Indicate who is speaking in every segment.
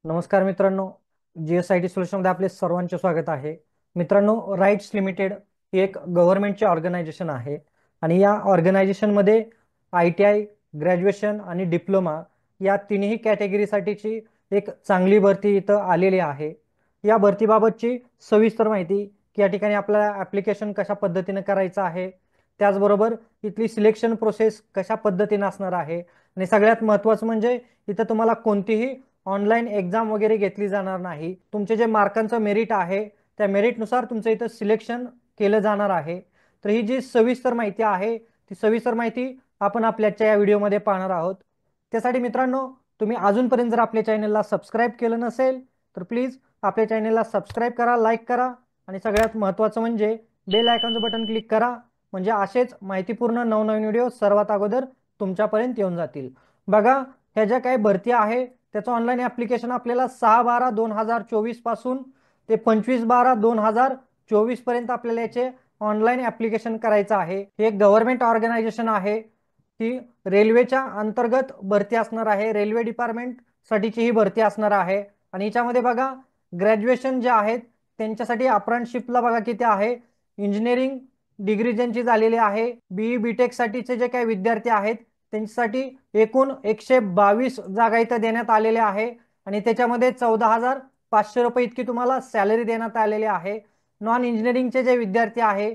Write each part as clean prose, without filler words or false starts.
Speaker 1: नमस्कार मित्रांनो, GSIT सोल्युशनमध्ये आपले सर्वांचे स्वागत आहे. मित्रांनो, राईट्स लिमिटेड ही एक गव्हर्नमेंटची ऑर्गनायझेशन आहे आणि या ऑर्गनायझेशनमध्ये ITI, ग्रॅज्युएशन आणि डिप्लोमा या तिन्ही कॅटेगरीसाठीची एक चांगली भरती इथं आलेली आहे. या भरतीबाबतची सविस्तर माहिती की या ठिकाणी आपल्याला ॲप्लिकेशन कशा पद्धतीने करायचं आहे, त्याचबरोबर इथली सिलेक्शन प्रोसेस कशा पद्धतीने असणार आहे आणि सगळ्यात महत्त्वाचं म्हणजे इथं तुम्हाला कोणतीही ऑनलाईन एक्झाम वगैरे घेतली जाणार नाही. तुमचे जे मार्कांचं मेरिट आहे त्या मेरिटनुसार तुमचं इथं सिलेक्शन केलं जाणार आहे. तर ही जी सविस्तर माहिती आहे ती सविस्तर माहिती आपण आपल्याच्या या व्हिडिओमध्ये पाहणार आहोत. त्यासाठी मित्रांनो, तुम्ही अजूनपर्यंत जर आपल्या चॅनलला सबस्क्राईब केलं नसेल तर प्लीज आपल्या चॅनलला सबस्क्राईब करा, लाईक करा आणि सगळ्यात महत्त्वाचं म्हणजे बेल आयकॉनचं बटन क्लिक करा, म्हणजे असेच माहितीपूर्ण नवनवीन व्हिडिओ सर्वात अगोदर तुमच्यापर्यंत येऊन जातील. बघा, ह्या ज्या काही भरती आहे त्याचं ऑनलाईन ॲप्लिकेशन आपल्याला 6/12/2024 पासून ते 25/12/2024 पर्यंत आपल्याला याचे ऑनलाईन ॲप्लिकेशन करायचं आहे. हे एक गव्हर्नमेंट ऑर्गनायझेशन आहे. ही रेल्वेच्या अंतर्गत भरती असणार आहे. रेल्वे डिपार्टमेंट साठीची ही भरती असणार आहे. आणि याच्यामध्ये बघा, ग्रॅज्युएशन जे आहेत त्यांच्यासाठी अप्रेंटिसशिपला बघा किती आहे. इंजिनिअरिंग डिग्री ज्यांची झालेली आहे, BE BTech साठीचे जे काही विद्यार्थी आहेत त्यांच्यासाठी एकूण 122 जागा इथं देण्यात आलेल्या आहे आणि त्याच्यामध्ये 14,500 रुपये इतकी तुम्हाला सॅलरी देण्यात आलेली आहे. नॉन इंजिनिअरिंगचे जे विद्यार्थी आहे,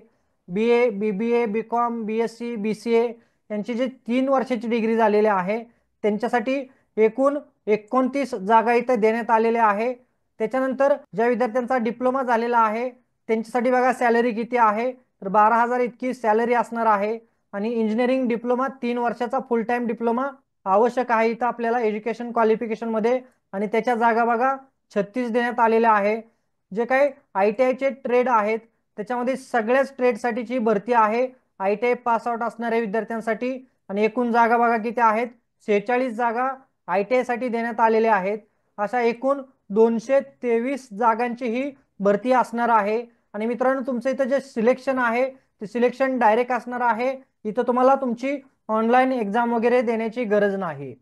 Speaker 1: BA BBA BCom BSc BCA यांची जे 3 वर्षाची डिग्री झालेली आहे त्यांच्यासाठी एकूण 29 जागा इथं देण्यात आलेल्या आहे. त्याच्यानंतर ज्या विद्यार्थ्यांचा डिप्लोमा झालेला आहे त्यांच्यासाठी बघा सॅलरी किती आहे, तर 12,000 इतकी सॅलरी असणार आहे. आणि इंजिनिअरिंग डिप्लोमा 3 वर्षाचा फुल टाइम डिप्लोमा आवश्यक आहे इथं आपल्याला एज्युकेशन क्वालिफिकेशनमध्ये. आणि त्याच्या जागा बघा 36 देण्यात आलेल्या आहे. जे काही ITIचे ट्रेड आहेत त्याच्यामध्ये सगळ्याच ट्रेडसाठीची भरती आहे ITI पास आउट असणाऱ्या विद्यार्थ्यांसाठी. आणि एकूण जागा बघा किती आहेत, 46 जागा ITI साठी देण्यात आलेल्या आहेत. अशा एकूण 223 जागांची ही भरती असणार आहे. आणि मित्रांनो, तुमचं इथं जे सिलेक्शन आहे ते सिलेक्शन डायरेक्ट असणार आहे. इथं तुम्हाला तुमची ऑनलाईन एक्झाम वगैरे देण्याची गरज नाही.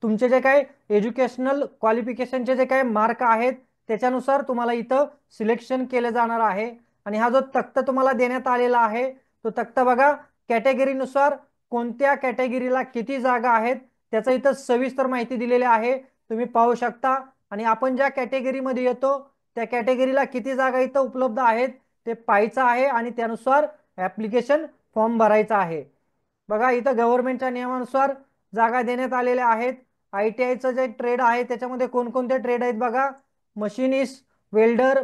Speaker 1: तुमचे जे काही एज्युकेशनल क्वालिफिकेशनचे जे काही मार्क आहेत त्याच्यानुसार तुम्हाला इथं सिलेक्शन केलं जाणार आहे. आणि हा जो तक्ता तुम्हाला देण्यात आलेला आहे तो तक्ता बघा, कॅटेगरीनुसार कोणत्या कॅटेगरीला किती जागा आहेत त्याचं इथं सविस्तर माहिती दिलेली आहे, तुम्ही पाहू शकता. आणि आपण ज्या कॅटेगरीमध्ये येतो त्या कॅटेगरीला किती जागा इथं उपलब्ध आहेत ते पाहायचं आहे आणि त्यानुसार ॲप्लिकेशन फॉर्म भरायचा आहे. बघा, इथं गव्हर्नमेंटच्या नियमानुसार जागा देण्यात आलेल्या आहेत. ITIचं जे ट्रेड आहे त्याच्यामध्ये कोणकोणते ट्रेड आहेत बघा, मशिनिस्ट, वेल्डर,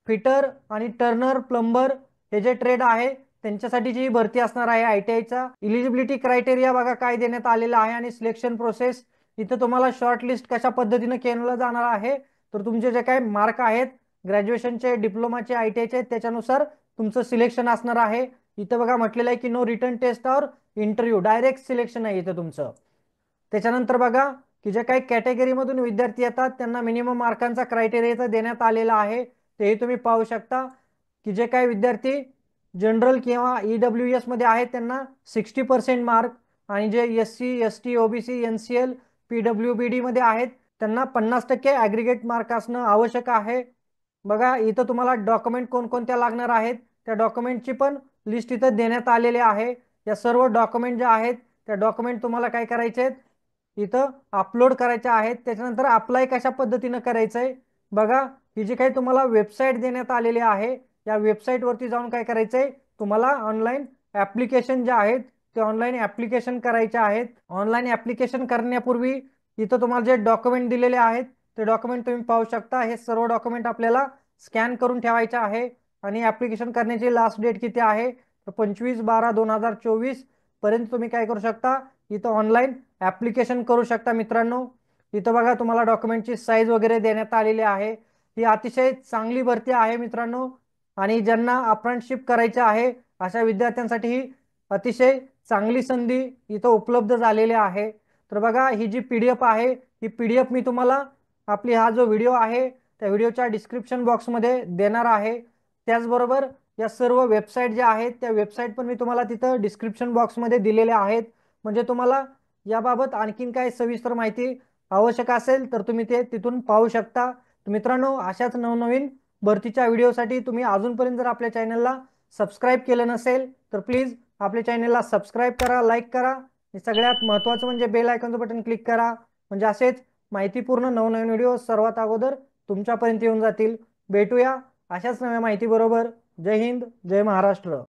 Speaker 1: फिटर आणि टर्नर, प्लंबर हे जे ट्रेड आहे त्यांच्यासाठीची भरती असणार आहे ITIचा. इलिजिबिलिटी क्रायटेरिया बघा काय देण्यात आलेला आहे आणि सिलेक्शन प्रोसेस. इथं तुम्हाला शॉर्ट लिस्ट कशा पद्धतीने केलं जाणार आहे, तर तुमचे जे काही मार्क आहेत ग्रॅज्युएशनचे, डिप्लोमाचे, ITIचे त्याच्यानुसार तुमचं सिलेक्शन असणार आहे. इथं बघा म्हटलेलं आहे की नो रिटर्न टेस्ट और इंटरव्ह्यू, डायरेक्ट सिलेक्शन आहे इथं तुमचं. त्याच्यानंतर बघा की जे काही कॅटेगरीमधून विद्यार्थी येतात त्यांना मिनिमम मार्कांचा क्रायटेरिया देण्यात आलेला आहे, तेही तुम्ही पाहू शकता. की जे काही विद्यार्थी जनरल किंवा EWS मध्ये आहेत त्यांना 60% मार्क आणि जे SC ST OBC NCL PWBD मध्ये आहेत त्यांना 50% ॲग्रिगेट मार्क असणं आवश्यक आहे. बघा, इथं तुम्हाला डॉक्युमेंट कोणकोणत्या लागणार आहेत त्या डॉक्युमेंटची पण लिस्ट इथं देण्यात आलेली आहे. या सर्व डॉक्युमेंट ज्या आहेत त्या डॉक्युमेंट तुम्हाला काय करायचे आहेत, इथं अपलोड करायचे आहेत. त्याच्यानंतर अप्लाय कशा पद्धतीनं करायचं आहे बघा, ही जी काही तुम्हाला वेबसाईट देण्यात आलेली आहे या वेबसाईटवरती जाऊन काय करायचं आहे, तुम्हाला ऑनलाईन ॲप्लिकेशन जे आहेत ते ऑनलाईन ॲप्लिकेशन करायचे आहेत. ऑनलाईन ॲप्लिकेशन करण्यापूर्वी इथं तुम्हाला जे डॉक्युमेंट दिलेले आहेत ते डॉक्युमेंट तुम्ही पाहू शकता. हे सर्व डॉक्युमेंट आपल्याला स्कॅन करून ठेवायचे आहे. आणि ॲप्लिकेशन करण्याची लास्ट डेट किती आहे, तर 25/12/2024 पर्यंत तुम्ही काय करू शकता, इथं ऑनलाईन ॲप्लिकेशन करू शकता. मित्रांनो, इथं बघा तुम्हाला डॉक्युमेंटची साईज वगैरे देण्यात आलेली आहे. ही अतिशय चांगली भरती आहे मित्रांनो. आणि ज्यांना अप्रेंटिसशिप करायचे आहे अशा विद्यार्थ्यांसाठी ही अतिशय चांगली संधी इथं उपलब्ध झालेली आहे. तर बघा, ही जी PDF आहे ही PDF मी तुम्हाला आपली हा जो व्हिडिओ आहे त्या व्हिडिओच्या डिस्क्रिप्शन बॉक्समध्ये देणार आहे. त्याचबरोबर या सर्व वेबसाईट ज्या आहेत त्या वेबसाईट पण मी तुम्हाला तिथं डिस्क्रिप्शन बॉक्समध्ये दिलेल्या आहेत, म्हणजे तुम्हाला याबाबत आणखीन काय सविस्तर माहिती आवश्यक असेल तर तुम्ही ते तिथून पाहू शकता. तर मित्रांनो, अशाच नवनवीन भरतीच्या व्हिडिओसाठी तुम्ही अजूनपर्यंत जर आपल्या चॅनलला सबस्क्राईब केलं नसेल तर प्लीज आपल्या चॅनलला सबस्क्राईब करा, लाईक करा. सगळ्यात महत्त्वाचं म्हणजे बेल आयकॉनचं बटन क्लिक करा, म्हणजे असेच माहितीपूर्ण नवनवीन व्हिडिओ सर्वात अगोदर तुमच्यापर्यंत येऊन जातील. भेटूया अशाच नव्या माहिती बरोबर. जय हिंद, जय महाराष्ट्र.